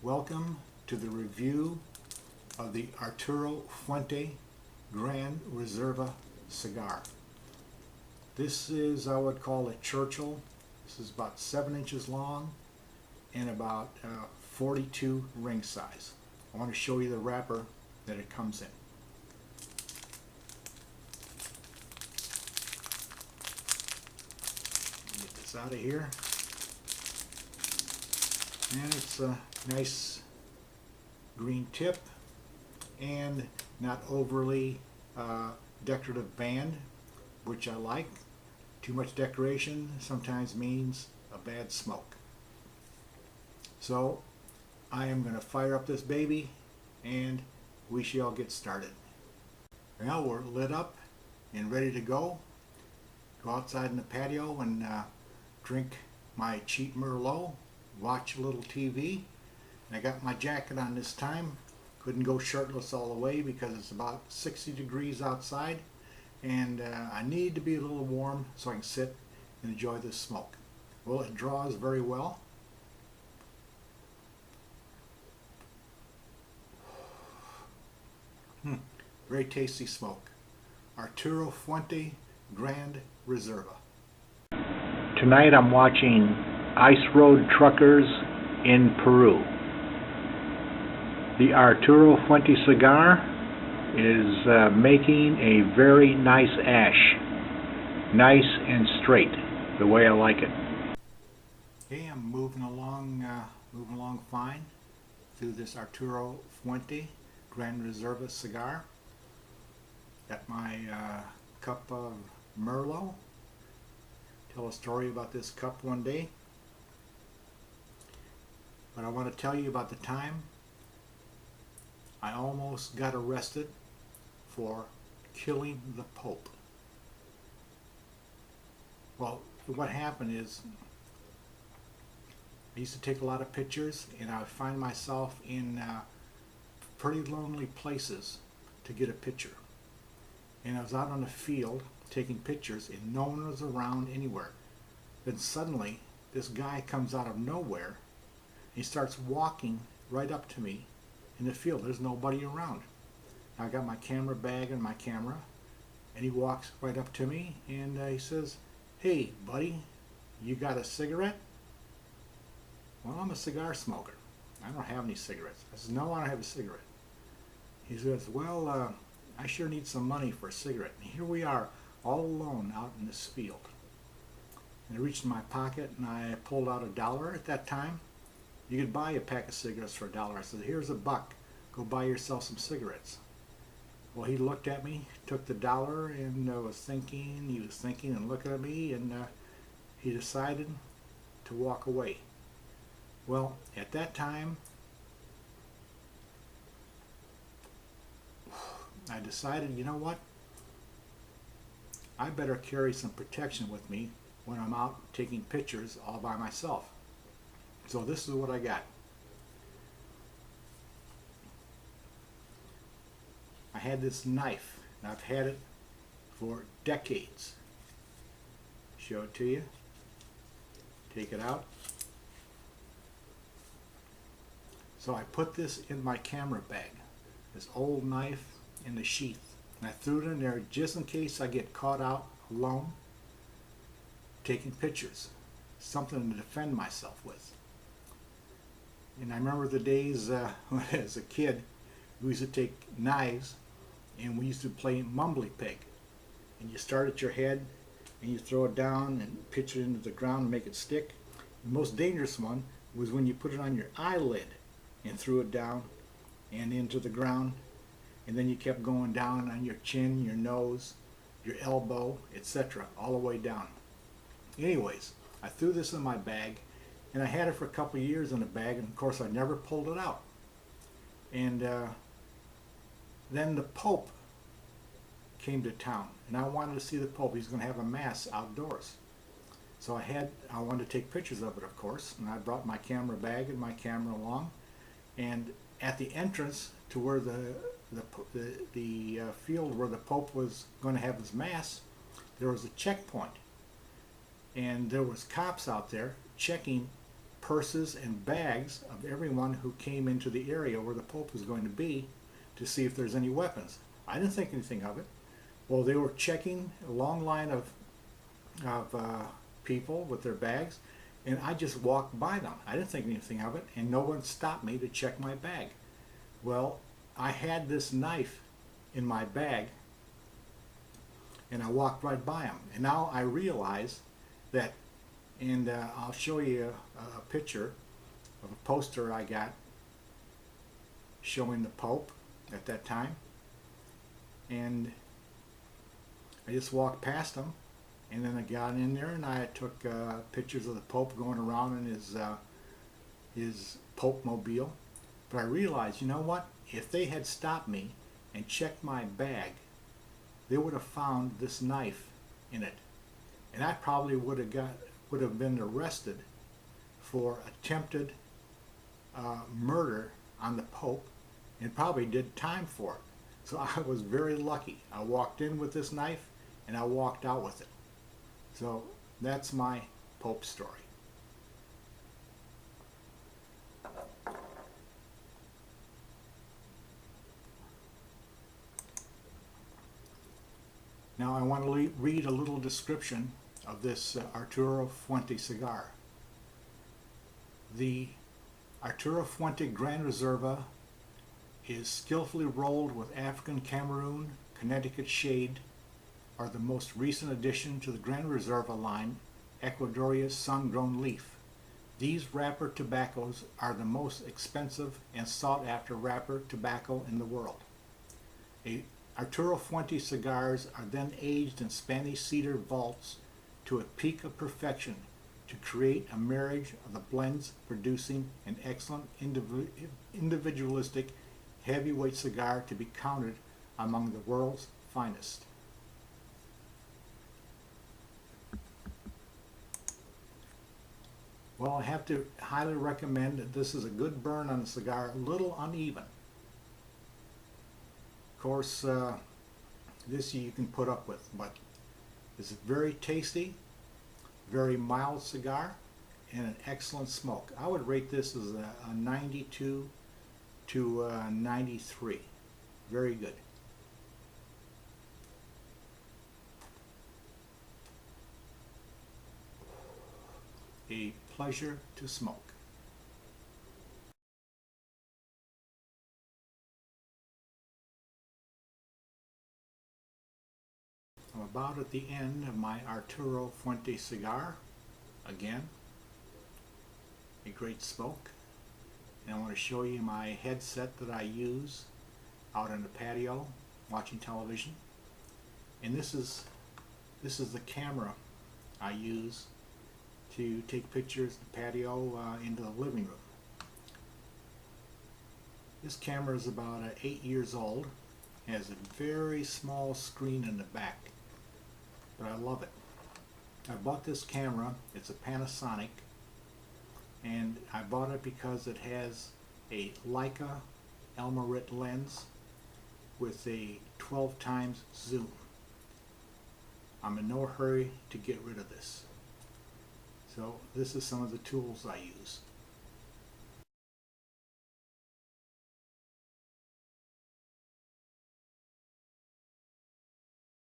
Welcome to the review of the Arturo Fuente Gran Reserva cigar. This is, I would call it Churchill. This is about 7 inches long and about 42 ring size. I want to show you the wrapper that it comes in. Get this out of here. And it's a nice green tip and not overly decorative band, which I like. Too much decoration sometimes means a bad smoke. So I am going to fire up this baby and we shall get started. Well, we're lit up and ready to go. Go outside in the patio and drink my cheap Merlot, watch a little TV. And I got my jacket on this time. Couldn't go shirtless all the way because it's about 60 degrees outside, and I need to be a little warm so I can sit and enjoy this smoke. Well, it draws very well. Very tasty smoke. Arturo Fuente Gran Reserva. Tonight I'm watching Ice Road Truckers in Peru. The Arturo Fuente cigar is making a very nice ash. Nice and straight, the way I like it. Okay, I'm moving along fine through this Arturo Fuente Gran Reserva cigar. Got my cup of Merlot. Tell a story about this cup one day. But I want to tell you about the time I almost got arrested for killing the Pope. Well, what happened is I used to take a lot of pictures, and I would find myself in pretty lonely places to get a picture. And I was out on the field taking pictures and no one was around anywhere. Then suddenly this guy comes out of nowhere. He starts walking right up to me in the field. There's nobody around. I got my camera bag and my camera, and he walks right up to me and he says, "Hey buddy, you got a cigarette?" Well, I'm a cigar smoker. I don't have any cigarettes. I said, "No, I don't have a cigarette." He says, "Well, I sure need some money for a cigarette." And here we are, all alone out in this field. And I reached in my pocket and I pulled out $1 at that time. You could buy a pack of cigarettes for $1. I said, "Here's $1. Go buy yourself some cigarettes." Well, he looked at me, took the $1, and was thinking. He was thinking and looking at me, and he decided to walk away. Well, at that time, I decided, you know what? I better carry some protection with me when I'm out taking pictures all by myself. So this is what I got. I had this knife, and I've had it for decades. Show it to you. Take it out. So I put this in my camera bag, this old knife in the sheath. And I threw it in there just in case I get caught out alone taking pictures. Something to defend myself with. And I remember the days when as a kid we used to take knives and we used to play mumbly pig. And you start at your head and you throw it down and pitch it into the ground and make it stick. The most dangerous one was when you put it on your eyelid and threw it down and into the ground. And then you kept going down on your chin, your nose, your elbow, etc., all the way down. Anyways, I threw this in my bag, and I had it for a couple of years in the bag, and of course I never pulled it out. And then the Pope came to town, and I wanted to see the Pope. He's going to have a mass outdoors. So I wanted to take pictures of it, of course, and I brought my camera bag and my camera along. And at the entrance to where the field where the Pope was going to have his mass, there was a checkpoint, and there was cops out there checking purses and bags of everyone who came into the area where the Pope was going to be to see if there's any weapons. I didn't think anything of it. Well, they were checking a long line of people with their bags, and I just walked by them. I didn't think anything of it, and no one stopped me to check my bag. Well, I had this knife in my bag, and I walked right by them. And now I realize that, and I'll show you a picture of a poster I got showing the Pope at that time. And I just walked past them, and then I got in there and I took pictures of the Pope going around in his Pope mobile. But I realized, you know what? If they had stopped me and checked my bag, they would have found this knife in it, and I probably would have been arrested for attempted murder on the Pope, and probably did time for it. So I was very lucky. I walked in with this knife and I walked out with it. So that's my Pope story. Now I want to read a little description of this Arturo Fuente cigar. The Arturo Fuente Gran Reserva is skillfully rolled with African Cameroon, Connecticut shade, are the most recent addition to the Gran Reserva line, Ecuadoria's sun-grown leaf. These wrapper tobaccos are the most expensive and sought-after wrapper tobacco in the world. Arturo Fuente cigars are then aged in Spanish cedar vaults to a peak of perfection to create a marriage of the blends, producing an excellent individualistic heavyweight cigar to be counted among the world's finest. Well, I have to highly recommend that this is a good burn on the cigar, a little uneven. Of course, this you can put up with, but it's a very tasty, very mild cigar, and an excellent smoke. I would rate this as a 92 to 93. Very good. A pleasure to smoke. I'm about at the end of my Arturo Fuente cigar. Again, a great smoke. And I want to show you my headset that I use out on the patio watching television. And this is the camera I use to take pictures of the patio into the living room. This camera is about 8 years old. It has a very small screen in the back, but I love it. I bought this camera. It's a Panasonic, and I bought it because it has a Leica Elmarit lens with a 12 times zoom. I'm in no hurry to get rid of this. So this is some of the tools I use.